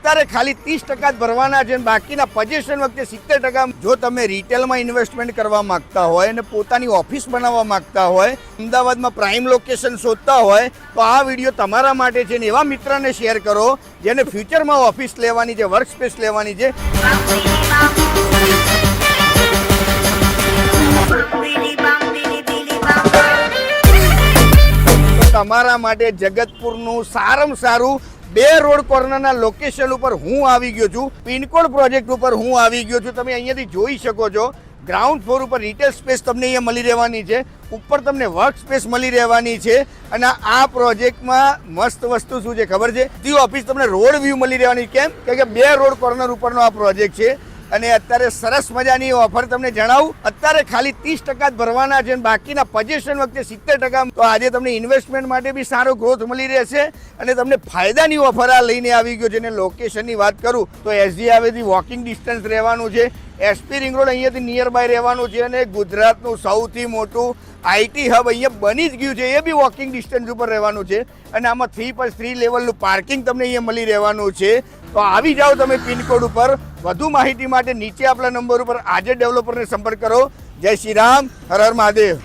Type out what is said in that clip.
અત્યારે ખાલી 30% જ ભરવાના છે, બાકીના પોઝેશન વખતે 70%. જો તમે રિટેલમાં ઇન્વેસ્ટમેન્ટ કરવા માંગતા હોય અને પોતાની ઓફિસ બનાવવા માંગતા હોય, અમદાવાદમાં પ્રાઇમ લોકેશન શોધતા હોય, તો આ વિડીયો તમારા માટે છે. ને એવા મિત્રને શેર કરો જેને ફ્યુચરમાં ઓફિસ લેવાની છે, વર્ક સ્પેસ લેવાની છે. તમારા માટે જગતપુરનું સારામાં સારું 2 રોડ કોર્નરના લોકેશન ઉપર હું આવી ગયો છું. પિનકોડ પ્રોજેક્ટ ઉપર હું આવી ગયો છું. તમે અહીંયાથી જોઈ શકો છો. ગ્રાઉન્ડ ફ્લોર ઉપર રિટેલ સ્પેસ તમને અહીંયા મળી રહેવાની છે, ઉપર તમને વર્ક સ્પેસ મળી રહેવાની છે. અને આ પ્રોજેક્ટમાં મસ્ત વસ્તુ શું છે ખબર છે? ધી ઓફિસ તમને રોડ વ્યૂ મળી રહેવાની. કેમ કે 2 રોડ કોર્નર ઉપરનો આ પ્રોજેક્ટ છે. અને અત્યારે સરસ મજાની ઓફર તમને જણાવું, અત્યારે ખાલી 30% જ ભરવાના છે, બાકીના પોઝેશન વખતે 70%. તો આજે તમને ઇન્વેસ્ટમેન્ટ માટે બી સારો ગ્રોથ મળી રહેશે અને તમને ફાયદાની ઓફર આ લઈને આવી ગયો છે. અને લોકેશનની વાત કરું તો એસજી હાઈવેથી વોકિંગ ડિસ્ટન્સ રહેવાનું છે. એસપી રિંગ રોડ અહીંયાથી નિયર બાય રહેવાનું છે. અને ગુજરાતનું સૌથી મોટું આઈટી હબ અહીંયા બની જ ગયું છે, એ બી વોકિંગ ડિસ્ટન્સ ઉપર રહેવાનું છે. અને આમાં 3+3 લેવલનું પાર્કિંગ તમને અહીંયા મળી રહેવાનું છે. તો આવી જાઓ તમે પિનકોડ ઉપર. વધુ માહિતી માટે નીચે આપણા નંબર ઉપર આજે ડેવલપરને સંપર્ક કરો. જય શ્રી રામ, હર હર મહાદેવ.